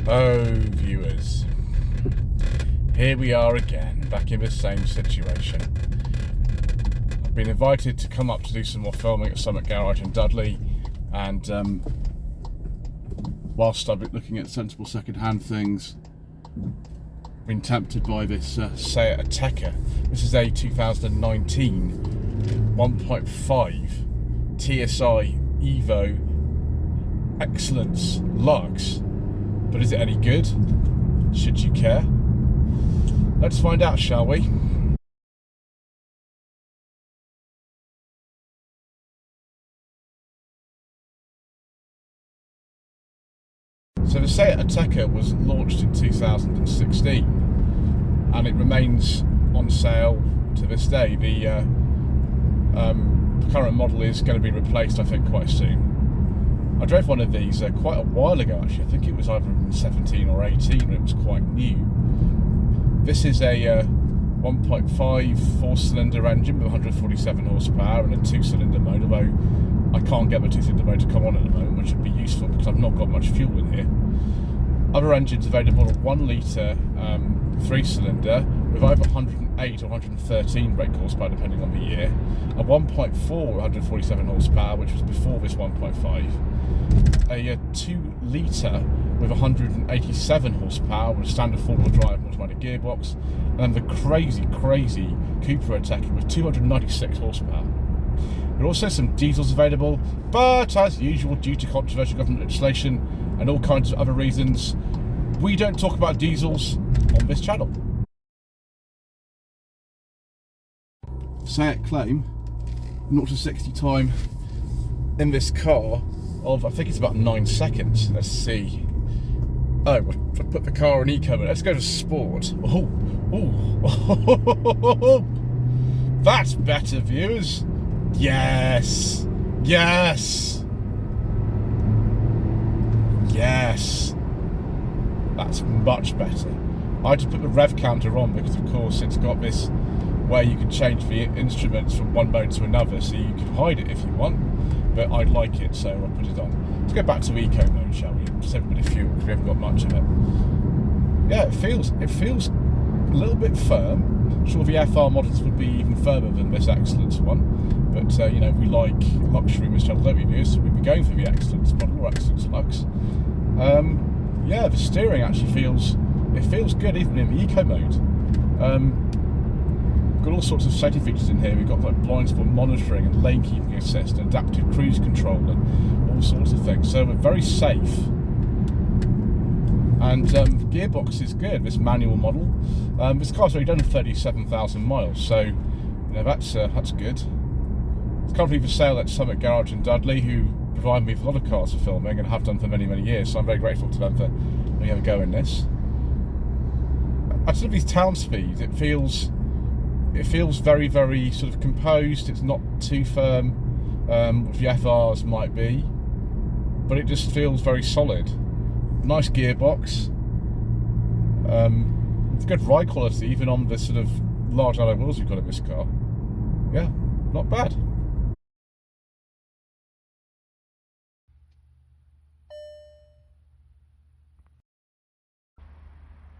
Oh, viewers, here we are again, back in the same situation. I've been invited to come up to do some more filming at Summit Garage in Dudley, and whilst I've been looking at sensible second-hand things, I've been tempted by this Seat Ateca. This is a 2019 1.5 TSI Evo Xcellence Lux. But is it any good? Should you care? Let's find out, shall we? So the Seat Ateca was launched in 2016 and it remains on sale to this day. The current model is going to be replaced, I think, quite soon. I drove one of these quite a while ago, actually. I think it was either in 17 or 18, and it was quite new. This is a 1.5 4-cylinder engine with 147 horsepower and a 2-cylinder motor, although I can't get the 2-cylinder motor to come on at the moment, which would be useful because I've not got much fuel in here. Other engines available are 1 litre 3-cylinder with either 108 or 113 brake horsepower depending on the year, a 1.4 with 147 horsepower, which was before this 1.5, a 2 litre with 187 horsepower with a standard 4-wheel drive and automatic gearbox, and then the crazy Cooper Ateca with 296 horsepower. There are also some diesels available, but as usual, due to controversial government legislation and all kinds of other reasons, we don't talk about diesels on this channel. Seat claim 0 to 60 time in this car of, I think it's about 9 seconds. Let's see. Oh, I put the car in eco mode. Let's go to sport. Oh, that's better, viewers. Yes. That's much better. I just put the rev counter on because, of course, it's got this where you can change the instruments from one mode to another, so you can hide it if you want, but I like it, so I'll put it on. Let's go back to eco mode, shall we? Save a bit of fuel because we haven't got much of it. Yeah, it feels a little bit firm. I'm sure the FR models would be even firmer than this Xcellence one, but you know, we like luxury in this channel, don't we, viewers? So we'd be going for the Xcellence model or Xcellence Lux. Yeah, the steering actually feels good even in the eco mode. Got all sorts of safety features in here. We've got like blind spot monitoring and lane keeping assist and adaptive cruise control and all sorts of things. So we're very safe. And gearbox is good. This manual model. This car's already done 37,000 miles, so you know, that's good. It's currently for sale at Summit Garage in Dudley, who provide me with a lot of cars for filming and have done for many years. So I'm very grateful to them for letting me have a go in this. I just love these town speeds. It feels very sort of composed. It's not too firm, which the FRs might be, but it just feels very solid. Nice gearbox. It's good ride quality even on the sort of large alloy wheels we've got in this car. Yeah, not bad.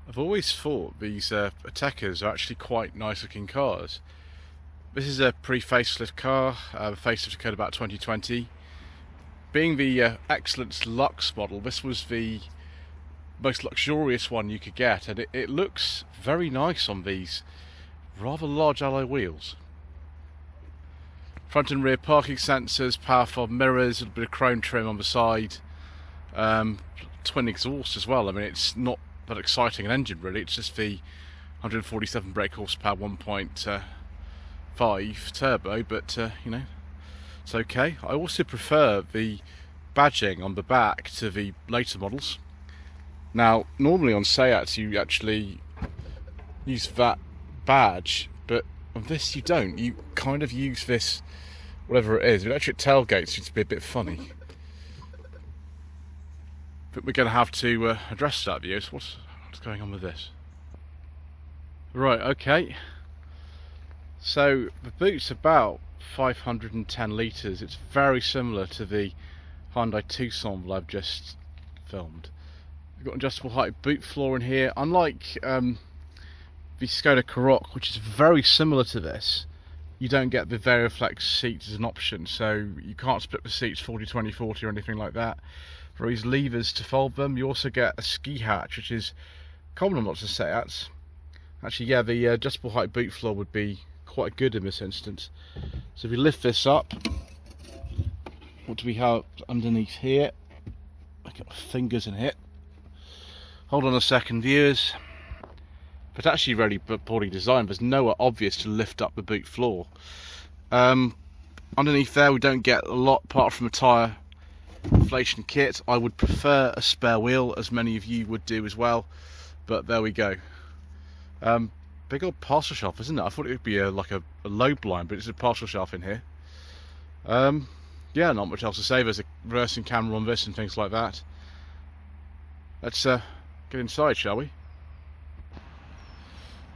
I've always thought these Atecas are actually quite nice looking cars. This is a pre-facelift car. The facelift occurred about 2020. Being the Xcellence Lux model, this was the most luxurious one you could get, and it looks very nice on these rather large alloy wheels. Front and rear parking sensors, power fob mirrors, a little bit of chrome trim on the side, twin exhaust as well. I mean, it's not that exciting an engine really, it's just the 147 brake horsepower 1.5 turbo, but you know, it's okay. I also prefer the badging on the back to the later models. Now, normally on Seats you actually use that badge, but on this you don't. You kind of use this, whatever it is. The electric tailgate seems to be a bit funny. But we're going to have to address that, viewers. What's going on with this? Right, okay. So the boot's about 510 litres. It's very similar to the Hyundai Tucson that I've just filmed. We've got adjustable height boot floor in here. Unlike the Skoda Karoq, which is very similar to this, you don't get the Varioflex seats as an option, so you can't split the seats 40-20-40 or anything like that. For these levers to fold them, you also get a ski hatch, which is common on lots of Seats. Actually, yeah, the adjustable height boot floor would be quite good in this instance. So if we lift this up, what do we have underneath here? I got my fingers in here. Hold on a second, viewers. But actually really poorly designed. There's nowhere obvious to lift up the boot floor. Underneath there we don't get a lot apart from a tyre inflation kit. I would prefer a spare wheel, as many of you would do as well, but there we go. Big old parcel shelf, isn't it? I thought it would be like a load blind, but it's a parcel shelf in here. Yeah, not much else to say. There's a reversing camera on this and things like that. Let's get inside, shall we?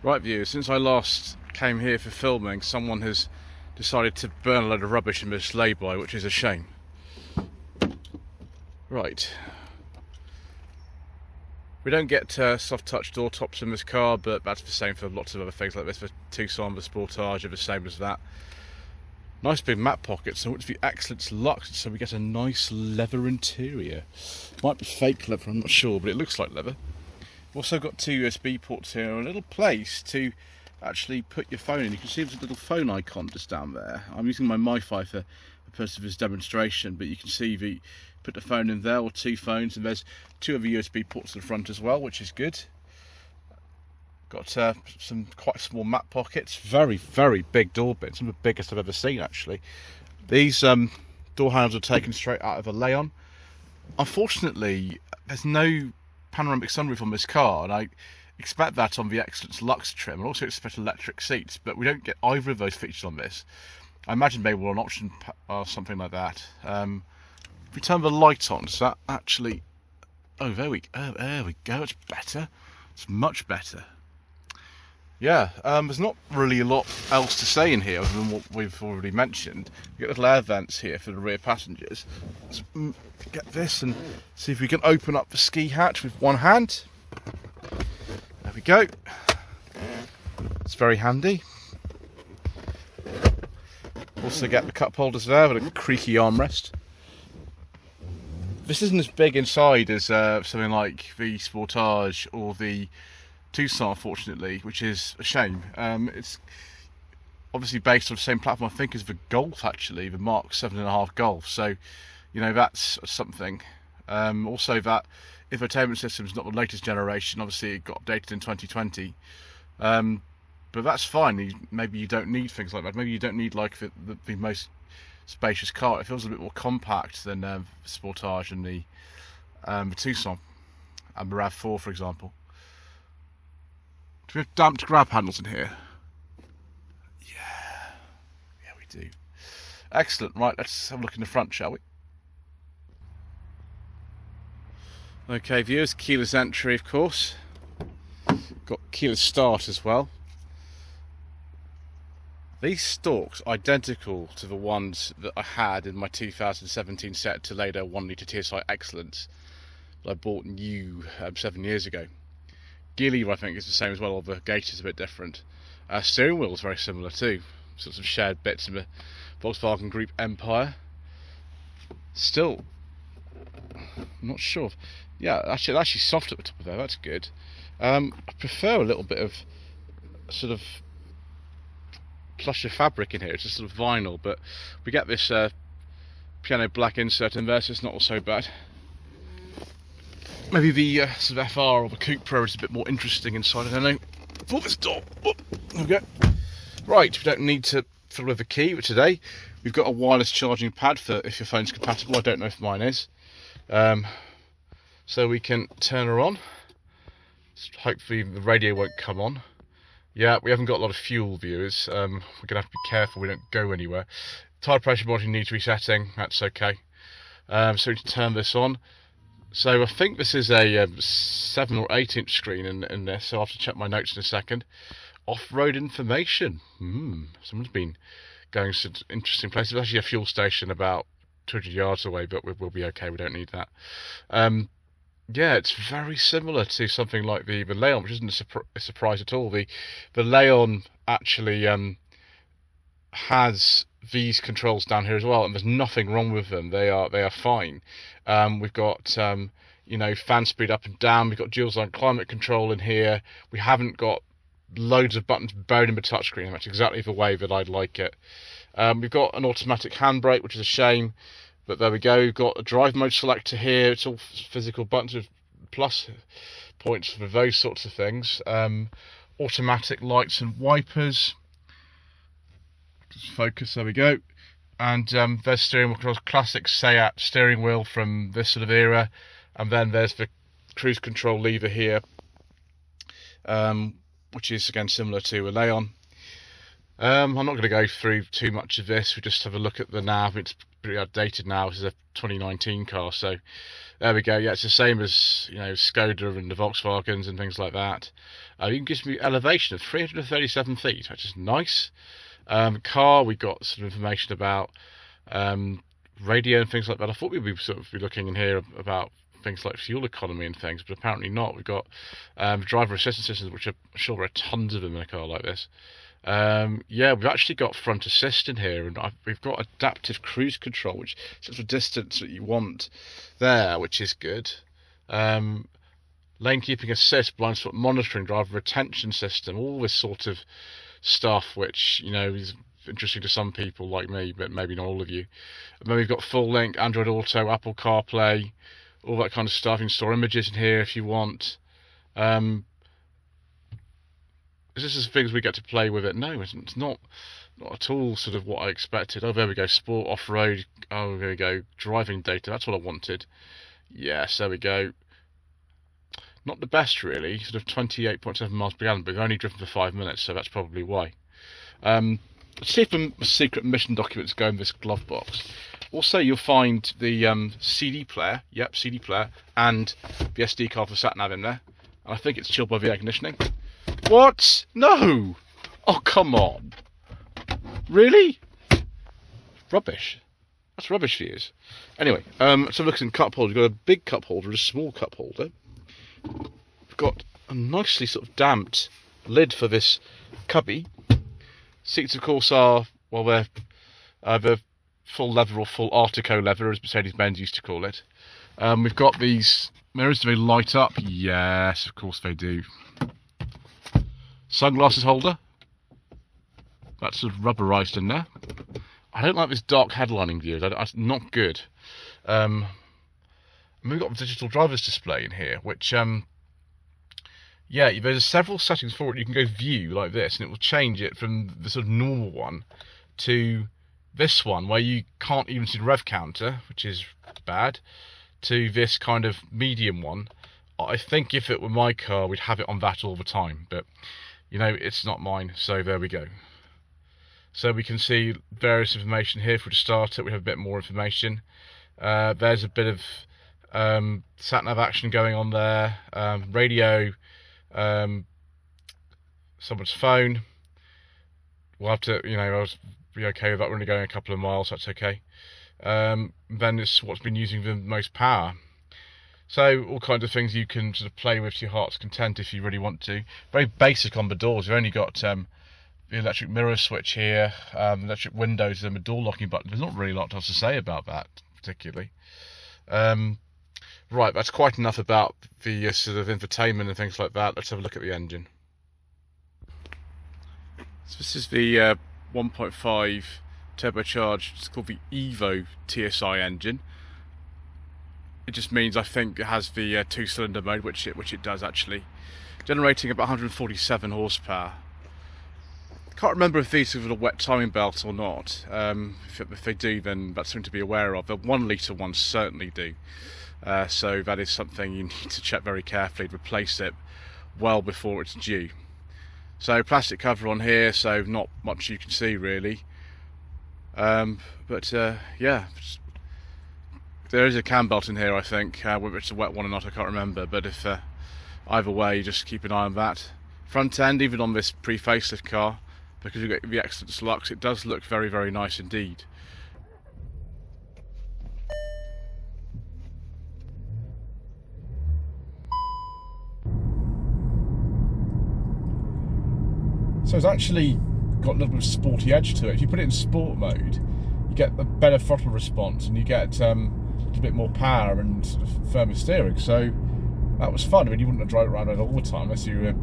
Right, viewers, since I last came here for filming, someone has decided to burn a load of rubbish in this lay-by, which is a shame. Right. We don't get soft touch door tops in this car, but that's the same for lots of other things like this. The Tucson, the Sportage are the same as that. Nice big mat pockets, so it's the Xcellence Luxe, so we get a nice leather interior. Might be fake leather, I'm not sure, but it looks like leather. We've also got 2 USB ports here, and a little place to actually put your phone in. You can see there's a little phone icon just down there. I'm using my MiFi for the purpose of this demonstration, but you can see put the phone in there, or 2 phones, and there's 2 other USB ports at the front as well, which is good. Got some quite small mat pockets, very, very big door bins, some of the biggest I've ever seen actually. These door handles are taken straight out of a Leon. Unfortunately, there's no panoramic sunroof on this car, and I expect that on the Xcellence Luxe trim, and also expect electric seats, but we don't get either of those features on this. I imagine maybe we'll an option or something like that. If we turn the light on, does that actually... Oh, there we go, it's better. It's much better. Yeah, there's not really a lot else to say in here other than what we've already mentioned. We've got little air vents here for the rear passengers. Let's get this and see if we can open up the ski hatch with one hand. There we go. It's very handy. Also get the cup holders there with a creaky armrest. This isn't as big inside as something like the Sportage or the Tucson, unfortunately, which is a shame. It's obviously based on the same platform, I think, as the Golf, actually, the Mark 7.5 Golf. So, you know, that's something. Also, that infotainment system is not the latest generation. Obviously, it got updated in 2020. But that's fine. Maybe you don't need things like that. Maybe you don't need like the most spacious car. It feels a bit more compact than the Sportage and the Tucson and the RAV4, for example. Do we have damped grab handles in here? Yeah, we do. Excellent. Right, let's have a look in the front, shall we? Okay, viewers, keyless entry, of course. Got keyless start as well. These stalks are identical to the ones that I had in my 2017 Seat Toledo 1 litre TSI Xcellence that I bought new 7 years ago. Gear lever, I think, is the same as well, although the gate is a bit different. Steering wheel is very similar too. Sorts of shared bits in the Volkswagen Group Empire. Still, I'm not sure. Yeah, actually, it's actually soft at the top of there. That's good. I prefer a little bit of sort of plusher fabric in here. It's just sort of vinyl, but we get this piano black insert in there, so it's not so bad. Maybe the sort of FR or the Coupe Pro is a bit more interesting inside, I don't know. For this door. Oh, there we go. Right, we don't need to fiddle with the key for today. We've got a wireless charging pad for if your phone's compatible. I don't know if mine is. So we can turn her on. Hopefully the radio won't come on. Yeah, we haven't got a lot of fuel, viewers. We're going to have to be careful we don't go anywhere. Tyre pressure body needs resetting. That's okay. So we need to turn this on. So I think this is a 7 or 8 inch screen in this, so I'll have to check my notes in a second. Off-road information. Someone's been going to interesting places. There's actually a fuel station about 200 yards away, but we'll be okay, we don't need that. Yeah, it's very similar to something like the Leon, which isn't a surprise at all. The Leon actually has these controls down here as well, and there's nothing wrong with them. They are fine. We've got fan speed up and down. We've got dual zone climate control in here. We haven't got loads of buttons buried in the touchscreen. That's exactly the way that I'd like it. We've got an automatic handbrake, which is a shame, but there we go. We've got a drive mode selector here. It's all physical buttons with plus points for those sorts of things. Automatic lights and wipers. Just focus, there we go. And there's steering wheel controls, classic Seat steering wheel from this sort of era. And then there's the cruise control lever here, which is again similar to a Leon. I'm not going to go through too much of this. We just have a look at the nav. It's pretty outdated now. This is a 2019 car, so there we go. Yeah, it's the same as Skoda and the Volkswagens and things like that. It gives me elevation of 337 feet, which is nice. Car, we got some information about radio and things like that. I thought we'd be looking in here about things like fuel economy and things, but apparently not. We've got driver assistance systems, which I'm sure there are tons of them in a car like this. Yeah, we've actually got front assist in here, and we've got adaptive cruise control, which sets the distance that you want there, which is good. Lane keeping assist, blind spot monitoring, driver retention system, all this sort of stuff, which is interesting to some people like me, but maybe not all of you. And then we've got full link, Android Auto, Apple CarPlay, all that kind of stuff. You can store images in here if you want. Is this things we get to play with it? No, it's not at all sort of what I expected. Oh, there we go, sport, off-road. Oh, there we go, driving data. That's what I wanted. Yes, there we go. Not the best really, sort of 28.7 miles per gallon, but we've only driven for 5 minutes, so that's probably why. Let's see if the secret mission documents go in this glove box. Also, you'll find the CD player, yep, CD player, and the SD card for sat-nav in there. And I think it's chilled by the air conditioning. What? No! Oh, come on. Really? Rubbish. That's rubbish for you. Anyway, let's have a look in cup holders. We've got a big cup holder and a small cup holder. We've got a nicely sort of damped lid for this cubby. Seats, of course, are, well, they're either full leather or full Ateca leather, as Mercedes-Benz used to call it. We've got these mirrors. Do they light up? Yes, of course they do. Sunglasses holder. That's sort of rubberized in there. I don't like this dark headlining view. That's not good. And we've got a digital driver's display in here, which, yeah, there's several settings for it. You can go view like this, and it will change it from the sort of normal one to this one, where you can't even see the rev counter, which is bad, to this kind of medium one. I think if it were my car, we'd have it on that all the time, but it's not mine, so there we go. So we can see various information here. If we start it, we have a bit more information. There's a bit of sat-nav action going on there. Radio, someone's phone. We'll have to, I'll be okay with that. We're only going a couple of miles, that's okay. Then it's what's been using the most power. So all kinds of things you can sort of play with to your heart's content if you really want to. Very basic on the doors. You've only got the electric mirror switch here, electric windows, and the door locking button. There's not really a lot else to say about that particularly. Right, that's quite enough about the sort of infotainment and things like that. Let's have a look at the engine. So this is the 1.5 turbocharged, it's called the Evo TSI engine. It just means, I think, it has the 2-cylinder mode, which it does actually, generating about 147 horsepower. Can't remember if these have a wet timing belt or not. If they do, then that's something to be aware of. The 1 litre ones certainly do. So that is something you need to check very carefully. Replace it well before it's due. So plastic cover on here, so not much you can see really. Yeah, there is a cam belt in here, I think. Whether it's a wet one or not, I can't remember. But if either way, just keep an eye on that. Front end, even on this pre-facelift car, because you've got the Xcellence Lux, it does look very, very nice indeed. So it's actually got a little bit of sporty edge to it. If you put it in sport mode, you get a better throttle response and you get a little bit more power and sort of firmer steering. So that was fun. I mean, you wouldn't have drive around it all the time unless you were,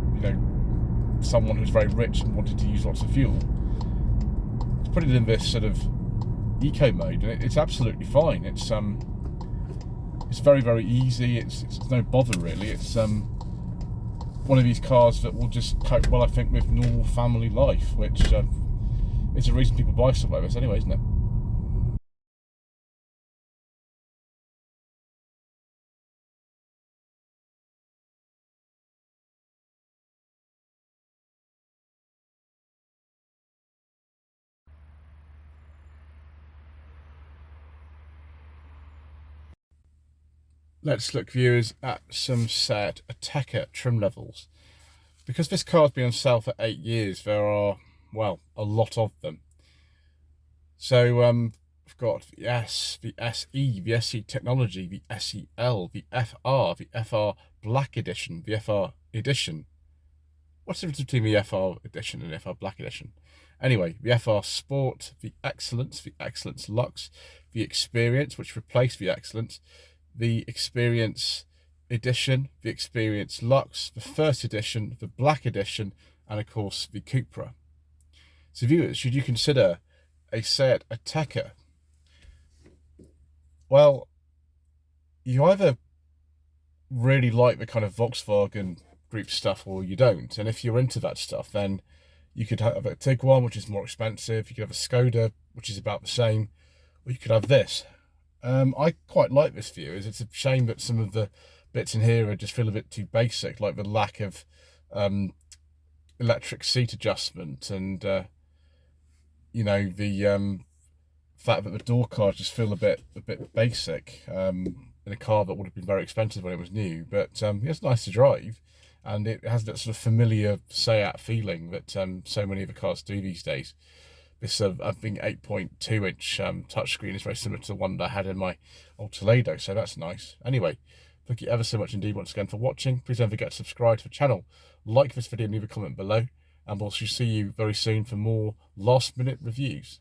someone who's very rich and wanted to use lots of fuel. To put it in this sort of eco mode, and it's absolutely fine. It's very, very easy. It's no bother really. It's one of these cars that will just cope well, I think, with normal family life, which is the reason people buy stuff like this anyway, isn't it? Let's look, viewers, at some set Ateca trim levels. Because this car's been on sale for 8 years, there are, well, a lot of them. So we've got the S, the SE, the SE Technology, the SEL, the FR, the FR Black Edition, the FR Edition. What's the difference between the FR Edition and the FR Black Edition? Anyway, the FR Sport, the Xcellence Luxe, the Experience, which replaced the Xcellence, the Experience Edition, the Experience Luxe, the First Edition, the Black Edition, and of course the Cupra. So viewers, should you consider a Seat Ateca? Well, you either really like the kind of Volkswagen group stuff or you don't. And if you're into that stuff, then you could have a Tiguan, which is more expensive. You could have a Skoda, which is about the same. Or you could have this. I quite like this view. It's a shame that some of the bits in here just feel a bit too basic, like the lack of electric seat adjustment and the fact that the door cards just feel a bit basic in a car that would have been very expensive when it was new. But it's nice to drive, and it has that sort of familiar Seat feeling that so many of the cars do these days. This I think 8.2 inch touchscreen is very similar to the one that I had in my old Toledo, so that's nice. Anyway, thank you ever so much indeed once again for watching. Please don't forget to subscribe to the channel, like this video and leave a comment below, and we'll see you very soon for more last minute reviews.